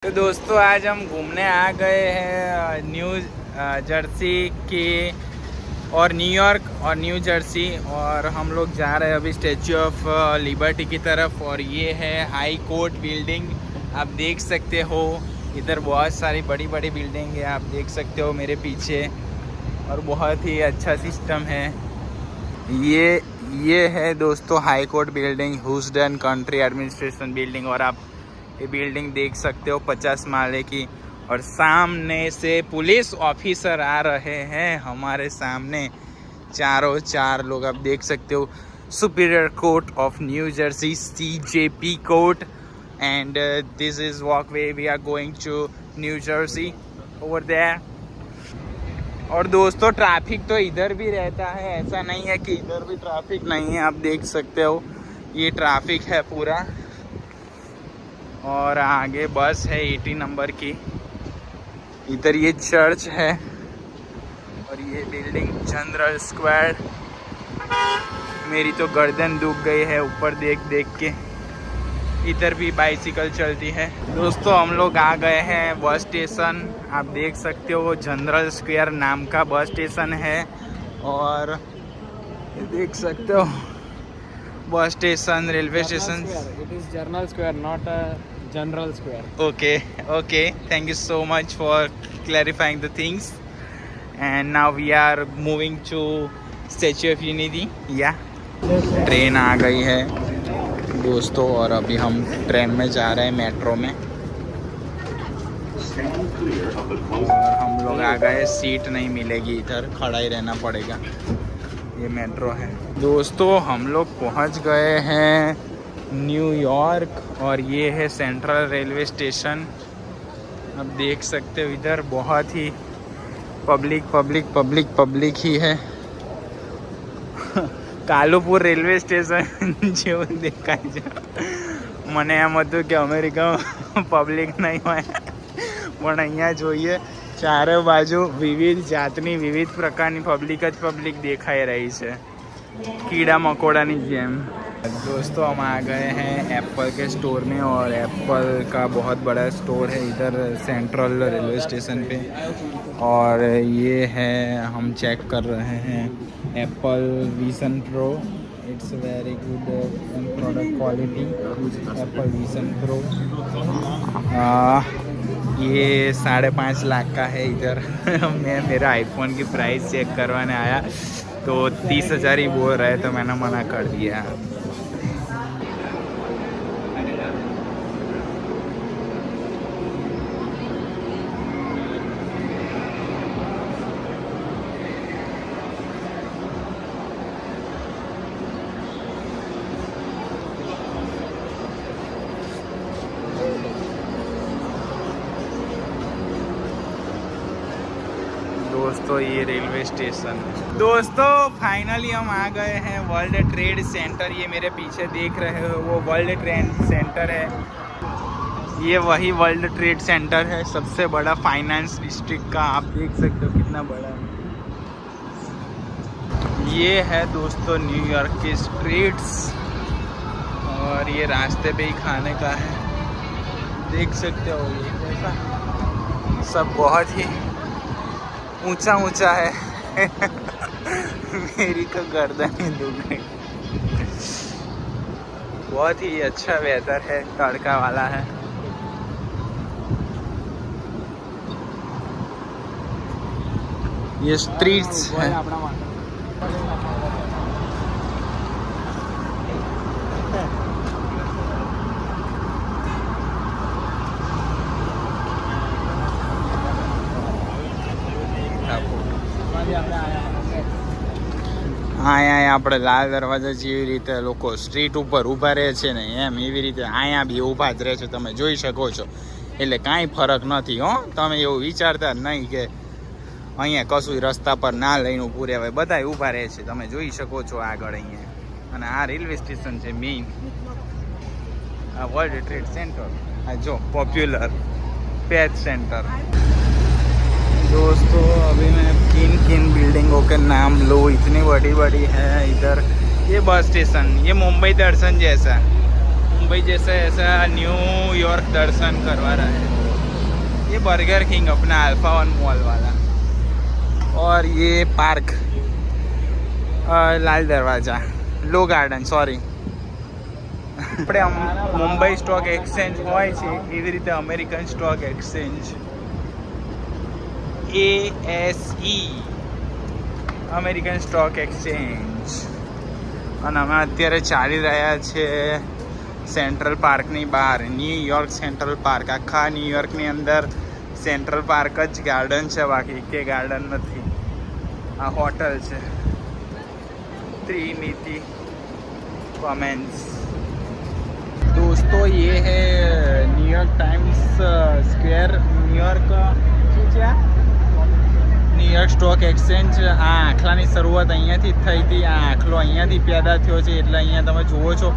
तो दोस्तों आज हम घूमने आ गए हैं न्यू जर्सी की और न्यूयॉर्क और न्यू जर्सी, और हम लोग जा रहे हैं अभी स्टैचू ऑफ लिबर्टी की तरफ। और ये है हाई कोर्ट बिल्डिंग, आप देख सकते हो। इधर बहुत सारी बड़ी बड़ी बिल्डिंग है, आप देख सकते हो मेरे पीछे, और बहुत ही अच्छा सिस्टम है। ये है दोस्तों high court building, Houston country administration building. और आप ये बिल्डिंग देख सकते हो 50 माले की, और सामने से पुलिस ऑफिसर आ रहे हैं हमारे सामने, चार लोग आप देख सकते हो। Superior court of New Jersey, CJP court, and this is walkway we are going to New Jersey over there. और दोस्तों ट्रैफिक तो इधर भी रहता है, ऐसा नहीं है कि इधर भी ट्रैफिक नहीं है। आप देख सकते हो ये ट्रैफिक है पूरा, और आगे बस है 80 नंबर की। इधर ये चर्च है, और ये बिल्डिंग जनरल स्क्वायर। मेरी तो गर्दन दुख गई है ऊपर देख देख के। इधर भी बाइसिकल चलती है। दोस्तों हम लोग आ गए हैं बस स्टेशन, आप देख सकते हो जनरल स्क्वायर नाम का बस स्टेशन है। और ये देख सकते हो bus station, railway station. It is Journal Square, not a General Square. Okay, thank you so much for clarifying the things. And now we are moving to Statue of Unity. Train आ गई है दोस्तों, और अभी हम train में जा रहे हैं, मेट्रो में। और हम लोग आ गए, सीट नहीं मिलेगी, इधर खड़ा ही रहना पड़ेगा। ये मेट्रो है दोस्तों। हम लोग पहुंच गए हैं न्यूयॉर्क, और ये है सेंट्रल रेलवे स्टेशन। आप देख सकते हो इधर बहुत ही पब्लिक ही है। કાલુપુર રેલવે સ્ટેશન જેવું દેખાય છે। મને એમ હતું કે અમેરિકામાં પબ્લિક નહીં હોય, પણ અહીંયા જોઈએ ચારે બાજુ વિવિધ જાતની વિવિધ પ્રકારની પબ્લિક દેખાઈ રહી છે, कीड़ा मकोड़ा ની જેમ। दोस्तों हम आ गए हैं एप्पल के स्टोर में, और एप्पल का बहुत बड़ा स्टोर है इधर सेंट्रल रेलवे स्टेशन पे। और ये है, हम चेक कर रहे हैं Apple vision pro. It's very good product quality, Apple vision pro. ये 5.5 लाख का है इधर। मैं मेरा आईफोन की प्राइस चेक करवाने आया तो 30,000 ही बोल रहे, तो मैंने मना कर दिया। दोस्तों ये रेलवे स्टेशन। दोस्तों फाइनली हम आ गए हैं वर्ल्ड ट्रेड सेंटर। ये मेरे पीछे देख रहे हो वो वर्ल्ड ट्रेड सेंटर है। ये वही वर्ल्ड ट्रेड सेंटर है, सबसे बड़ा फाइनेंस डिस्ट्रिक्ट का। आप देख सकते हो कितना बड़ा है। ये है दोस्तों न्यूयॉर्क की स्ट्रीट्स, और ये रास्ते पे ही खाने का है, देख सकते हो। ये कैसा सब बहुत ही ऊंचा है। मेरी तो गर्दन ही दुख गई। बहुत ही अच्छा वेदर है, तड़का वाला है। ये स्ट्रीट्स है। અહીંયા આપણે લાલ દરવાજા જેવી રીતે લોકો સ્ટ્રીટ ઉપર ઊભા રહે છે ને, એમ એવી રીતે અહીંયા બી ઊભા જ રહે છે, તમે જોઈ શકો છો। એટલે કાંઈ ફરક નથી હો, તમે એવું વિચારતા નહીં કે અહીંયા કશું રસ્તા પર ના લઈને ઊભું રહેવાય, બધાય ઊભા રહે છે, તમે જોઈ શકો છો આગળ અહીંયા। અને આ રેલવે સ્ટેશન છે મેઇન, આ વર્લ્ડ ટ્રેડ સેન્ટર। આ જો पॉपुलर पेट सेंटर। दोस्तों अभी मैं किन बिल्डिंगों के नाम लूँ, इतनी बड़ी है इधर। ये बस स्टेशन, ये मुंबई दर्शन जैसा ऐसा न्यूयॉर्क दर्शन करवा रहा है। ये बर्गर किंग अपना अल्फा वन मॉल वाला, और ये पार्क लाल दरवाजा, लो गार्डन, સોરી. આપણે મુંબઈ સ્ટોક એક્સચેન્જ હોય છે એવી રીતે American stock exchange ASE, American stock exchange. અને અમે અત્યારે ચાલી રહ્યા છે સેન્ટ્રલ પાર્કની બહાર, ન્યૂયોર્ક સેન્ટ્રલ પાર્ક. આખા ન્યૂયોર્કની અંદર સેન્ટ્રલ પાર્ક જ ગાર્ડન છે, બાકી કે ગાર્ડન નથી. આ હોટલ છે त्रिनिटी कॉमेंस. दोस्तों ये है New York times square, New York New York stock exchange. આ આખલાની શરૂઆત અહીંયાથી જ થઈ હતી. આ આખલો અહીંયાથી પેદા થયો છે, એટલે અહીંયા તમે જુઓ છો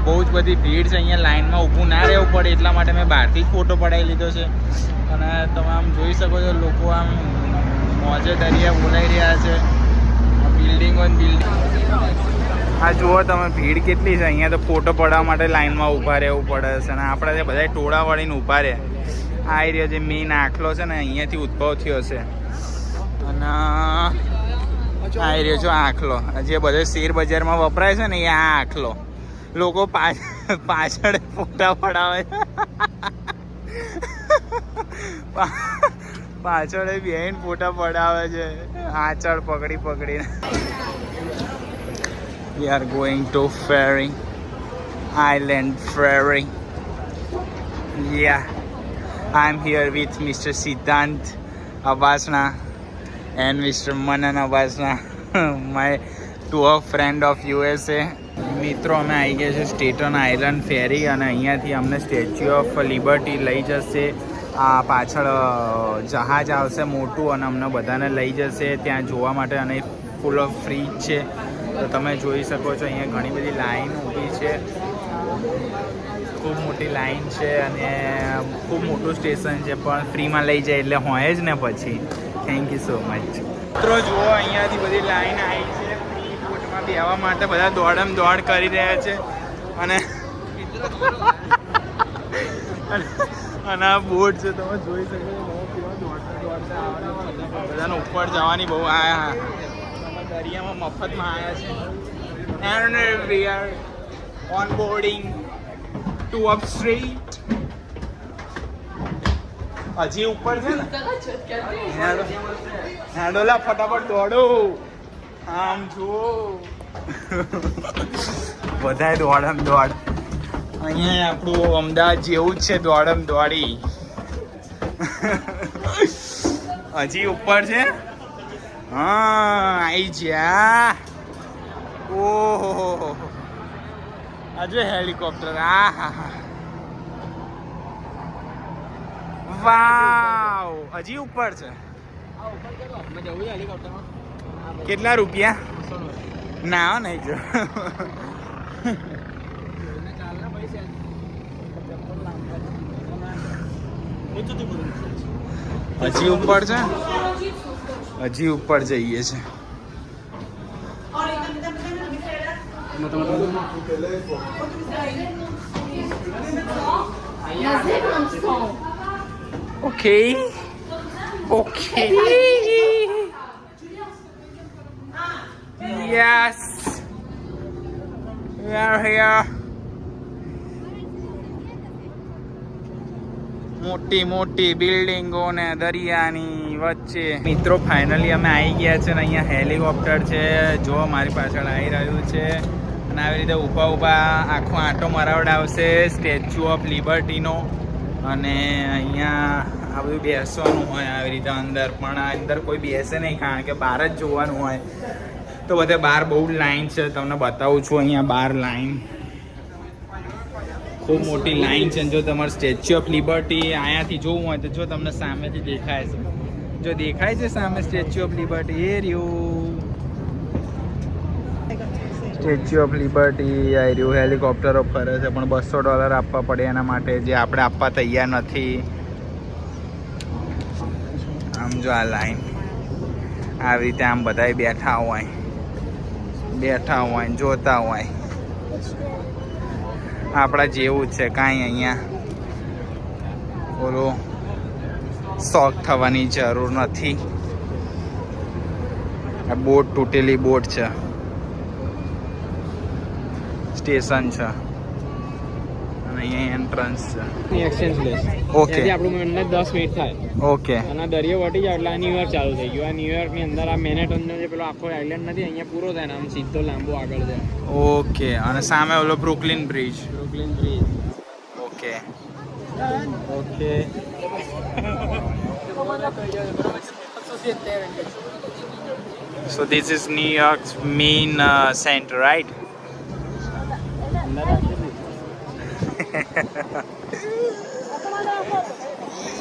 બહુ જ બધી ભીડ છે. અહીંયા લાઇનમાં ઊભું ના રહેવું પડે એટલા માટે મેં બહારથી જ ફોટો પડાવી લીધો છે. અને તમે આમ જોઈ શકો છો લોકો આમ મોજે દરિયા બોલાઈ રહ્યા છે. બિલ્ડિંગો બિલ્ડિંગ, આ જુઓ તમે ભીડ કેટલી છે. અહીંયા તો ફોટો પડાવવા માટે લાઇનમાં ઊભા રહેવું પડે છે. અને આપણે ત્યાં બધા ટોળા વાળીને ઊભા રહે. આ એરિયા જે મેઇન આખલો છે ને અહીંયાથી ઉદ્ભવ થયો છે. અને આ એરિયો જો આખલો, જે બધે શેર બજારમાં વપરાય છે ને એ આ આખલો. લોકો પાછળ ફોટા પડાવે છે, પાછળ બેહીને ફોટા પડાવે છે આચળ પકડી પકડીને. We are going to ferry, island ferry. Yeah, I'm here with Mr. Siddhant Abasna and Mr. Manan Abasna, my tour friend of USA. મિત્રો અમે આવી ગયા છે સ્ટેટન આઇલેન્ડ ફેરી, અને અહીંયાથી અમને સ્ટેચ્યુ ઓફ લિબર્ટી લઈ જશે. આ પાછળ જહાજ આવશે મોટું અને અમને બધાને લઈ જશે ત્યાં જોવા માટે, અને ફૂલ ઓફ ફ્રી છે. તો તમે જોઈ શકો છો અહીંયા ઘણી બધી લાઈન ઊભી છે, ખૂબ મોટી લાઈન છે, અને ખૂબ મોટું સ્ટેશન છે. પણ ફ્રીમાં લઈ જાય એટલે હોય જ ને પછી. Thank you so much. મિત્રો જુઓ અહીંયાથી બધી લાઈન આવી છે ફ્રી બોટમાં બેસવા માટે. બધા દોડમ દોડ કરી રહ્યા છે. અને અને આ બોટ છે તમે જોઈ શકો છો. દોડતા દોડતા આવવાનું, બધાને ઉપર જવાની બહુ આ દરિયામાં મફતમાં આવ્યા છે. And we are on boarding to up street. હજી ઉપર છે ને, હેડોલા ફટાફટ દોડો. આમ જુઓ બધાય દોડમ દોડ. અહીંયા આપણું અમદાવાદ જેવું જ છે, દોડમ દોડી. હજી ઉપર છે. હા આઈ જા. ઓહો આજે હેલિકોપ્ટર. આ હા હા, વાવ. હજી ઉપર છે. કેટલા રૂપિયા? ના નહીં જો. હજી ઉપર છે, હજી ઉપર જઈએ છે. Okay okay, yes we are here. મોટી મોટી બિલ્ડિંગો ને દરિયાની વચ્ચે. મિત્રો ફાઇનલી અમે આવી ગયા છે ને અહીંયા હેલિકોપ્ટર છે જો મારી પાછળ આવી રહ્યું છે. અને આવી રીતે ઊભા ઊભા આખો આંટો મરાવડાવશે સ્ટેચ્યુ ઓફ લિબર્ટીનો. અને અહીંયા આ બધું બેસવાનું હોય આવી રીતે અંદર, પણ આ અંદર કોઈ બેસે નહીં કારણ કે બહાર જ જોવાનું હોય. તો બધે બહાર બહુ લાઈન છે, તમને બતાવું છું. અહીંયા બહાર લાઈન, ખૂબ મોટી લાઈન છે. જો તમારે સ્ટેચ્યુ ઓફ લિબર્ટી અહીંયાથી જોવું હોય તો જો તમને સામેથી દેખાય છે, જો દેખાય છે સામે સ્ટેચ્યુ ઓફ લિબર્ટી એ રહ્યું. સ્ટેચ્યુ ઓફ લિબર્ટી આ રહ્યું. હેલિકોપ્ટરો ફરે છે પણ $200 આપવા પડે એના માટે, જે આપણે આપવા તૈયાર નથી. આમ જો આ લાઈન આવી રીતે આમ બધા બેઠા હોય જોતા હોય. આપણા જેવું જ છે કાંઈ. અહીંયા ઓલો શોખ થવાની જરૂર નથી. આ બોટ તૂટેલી બોટ છે, સ્ટેશન છે અને અહીંયા એન્ટ્રન્સ છે. Exchange place. ઓકે ત્યાંથી આપણું અંદર 10 મિનિટ થાય ઓકે અને આ દરિયો વટી જાય એટલે આ ન્યુયોર્ક ચાલુ થઈ ગયું. આ ન્યુયોર્કની અંદર આ મેનેટનનો જે પેલો આખો આઇલેન્ડ નથી અહીંયા પૂરો થાય ને આમ સીધો લાંબો આગળ જાય. ઓકે અને સામે ઓલો Brooklyn Bridge. Brooklyn Bridge. Okay okay so this is New York's main center, right?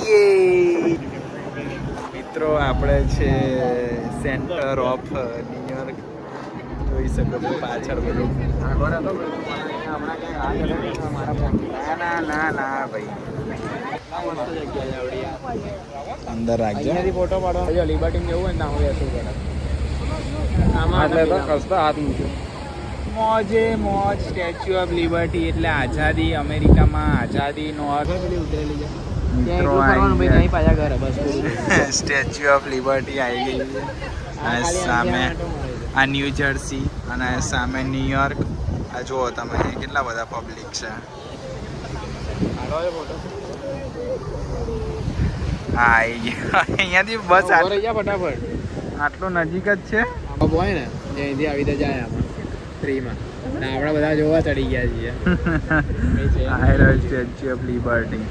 Yay! મિત્રો આપણે છે સેન્ટર ઓફ ન્યુયોર્ક. જોઈ શકો છો પાછળ બધું. ના ના ના ભાઈ, અંદર રાખજો. અહીંયાથી ફોટો પાડવાનો. જો લિબર્ટી જેવું હોય ને આમાં બેસવું પડે. આમાં એટલે તો કસતો હાથ મૂક્યો. મોજે મોજ. સ્ટેચ્યુ ઓફ લિબર્ટી એટલે આઝાદી. અમેરિકામાં આઝાદીનો અર્થ. મિત્રો સ્ટેચ્યુ ઓફ લિબર્ટી આવી ગઈ છે. અને સામે આ ન્યૂ જર્સી અને સામે ન્યુયોર્ક. આ જુઓ તમે કેટલા બધા પબ્લિક છે. હા આવી ગયા. અહીંયાથી બસ ફટાફટ. આટલું નજીક જ છે. હોય ને અહીંથી આવી તો જાય આમાં ફ્રીમાં. ને આપણે બધા જોવા ચડી ગયા છીએ. Statue of liberty.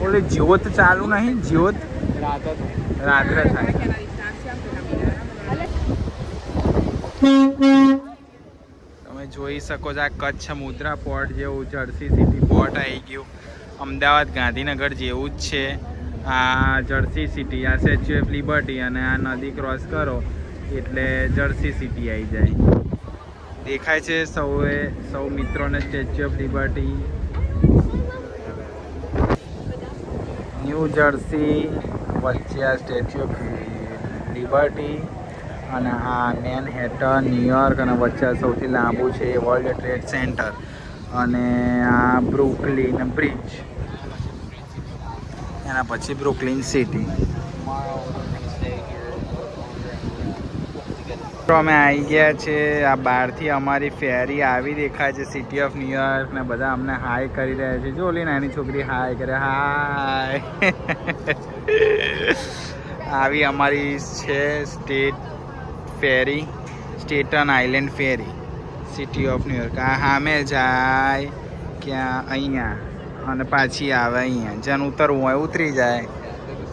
ઓલે જ્યોત ચાલુ નહીં? જ્યોત રાત્રે થાય. તમે જોઈ શકો છો આ કચ્છ મુદ્રા પોર્ટ જેવું જર્સી સિટી પોર્ટ આવી ગયું. અમદાવાદ ગાંધીનગર જેવું જ છે આ જર્સી સિટી. આ સ્ટેચ્યુ ઓફ લિબર્ટી અને આ નદી ક્રોસ કરો એટલે જર્સી સિટી આવી જાય. દેખાય છે સૌ મિત્રોને statue of liberty. New jersey વચ્ચે આ સ્ટેચ્યુ ઓફ લિબર્ટી અને આ મેનહેટન ન્યુયોર્ક અને વચ્ચે સૌથી લાંબુ છે વર્લ્ડ ટ્રેડ સેન્ટર અને આ બ્રુકલિન બ્રિજ. એના પછી બ્રુકલિન સિટી. અમે આવી ગયા છે. આ બહારથી અમારી ફેરી આવી દેખાય છે સિટી ઓફ ન્યુયોર્ક ને બધા અમને હાય કરી રહ્યા છે. જો ઓલી નાની છોકરી હાય કરે. હાય. આવી અમારી છે state ferry, Staten Island ferry city of New York. આ સામે જાય ક્યાં અહીંયા અને પાછી આવે અહીંયા. જેને ઉતરવું હોય ઉતરી જાય,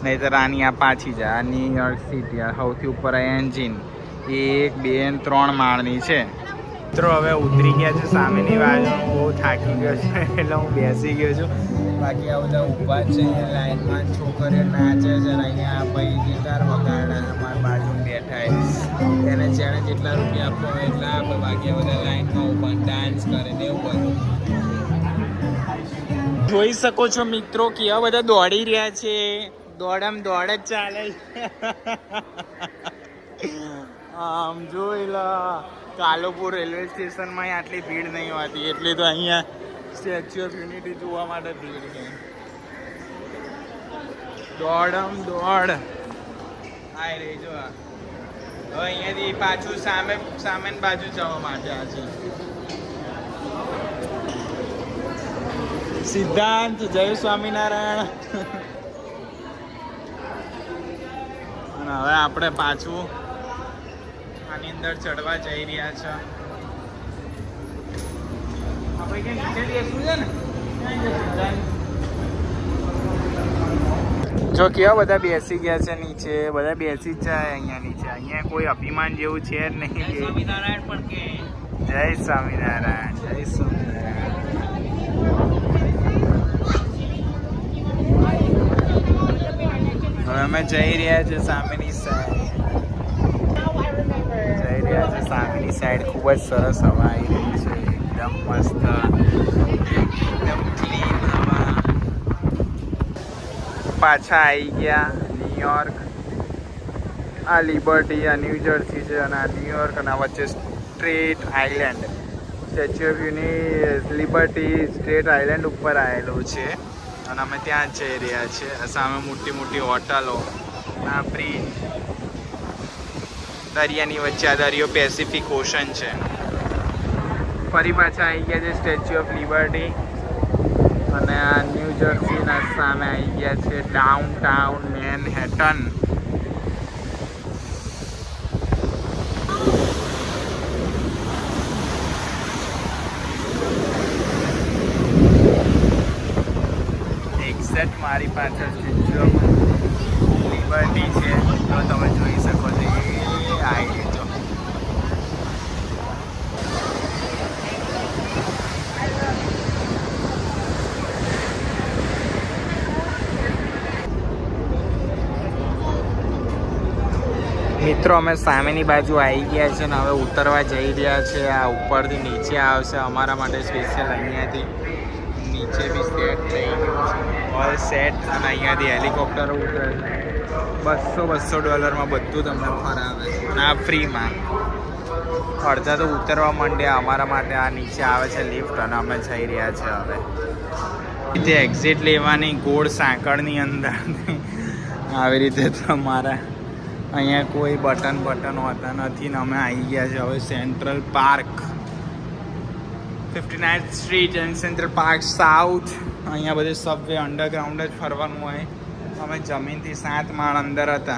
નહીંતર આની આ પાછી જાય. આ ન્યુયોર્ક સિટી. આ સૌથી ઉપર એન્જિન 1 2 3 માળની છે. મિત્રો હવે ઉતરી ગયા છે સામેની બાજુ. બહુ થાકી ગયો છે એટલે હું બેસી ગયો છું. બાકી આ બધા ઊભા છે અહીંયા લાઈનમાં. છોકરીઓ નાચે છે અને અહીંયા આ ભાઈ ગિટાર વગાડે. અમારા બાજુ બેઠા એને જેણે જેટલા રૂપિયા આપવા હોય એટલા આપે. બાકી આ બધા લાઈનમાં ઊભા ડાન્સ કરે ને એવું બધું. જોઈ શકો છો મિત્રો કેવા બધા દોડી રહ્યા છે. દોડમ દોડ જ ચાલે છે. આમ જોઈ લા. કાલુપુર રેલવે સ્ટેશનમાં આટલી ભીડ નહીં હોતી, એટલી તો અહીંયા સ્ટેચ્યુ ઓફ યુનિટી જોવા માટે ભીડ છે. દોડમ દોડ આય રહી જો. હવે અહીંયાથી પાછું સામેની બાજુ જવા માટે આ છે. સિદ્ધાંત જય સ્વામિનારાયણ. અને હવે આપણે પાછું આની અંદર ચડવા જઈ રહ્યા છે. આપણે કે નીચે બેસવું છે ને. જો કેવા બધા બેસી ગયા છે નીચે. બધા બેસી જ જાય અહીંયા નીચે. અહીંયા કોઈ અભિમાન જેવું છે જ નહીં. સ્વામિનારાયણ પણ કે જય સ્વામિનારાયણ. જય સ્વામિનારાયણ. હવે અમે જઈ રહ્યા છીએ સામેની સાઈડ. સામેની સાઈડ ખૂબ જ સરસ હવા આવી રહી છે. એકદમ મસ્ત, એકદમ ક્લીન હવા. પાછા આવી ગયા ન્યુયોર્ક. આ લિબર્ટી, આ ન્યૂ જર્સી છે અને આ ન્યુયોર્ક અને આ વચ્ચે straight island statue of liberty state island ઉપર આવેલું છે અને અમે ત્યાં જ જઈ રહ્યા છીએ. સામે મોટી મોટી હોટલો, આ બ્રિજ, દરિયાની વચ્ચે આ દરિયો પેસિફિક ઓશન છે. ફરી પાછા આવી ગયા છે સ્ટેચ્યુ ઓફ લિબર્ટી અને આ ન્યૂ જર્સીના સામે આવી ગયા છે ડાઉન ટાઉન મેનહેટન. એક્ઝેક્ટ મારી પાછળ સ્ટેચ્યુ ઓફ લિબર્ટી છે, તો તમે જોઈ શકો છો. એ આવી જો મિત્રો, અમે સામેની બાજુ આવી ગયા છે ને હવે ઉતરવા જઈ રહ્યા છે. આ ઉપરથી નીચે આવશે અમારા માટે સ્પેશિયલ. અહીંયાથી નીચે બી સેટ થઈ ગયું છે, ઓલ સેટ. અને અહીંયાથી હેલિકોપ્ટરો ઉતરે છે. $200 બધું તમને ફરાવે છે અને આ ફ્રીમાં. અડધા તો ઉતરવા માંડ્યા અમારા માટે. આ નીચે આવે છે લિફ્ટ અને અમે જઈ રહ્યા છે હવે. રીતે એક્ઝિટ લેવાની ગોળ સાંકળની અંદર આવી રીતે તમારા અહીંયા કોઈ બટન હોતા નથી ને અમે આવી ગયા છે હવે central park, 59th street and central park south. અહીંયા બધે સબવે અંડરગ્રાઉન્ડ જ ફરવાનું હોય. અમે જમીનથી 7 માળ અંદર હતા.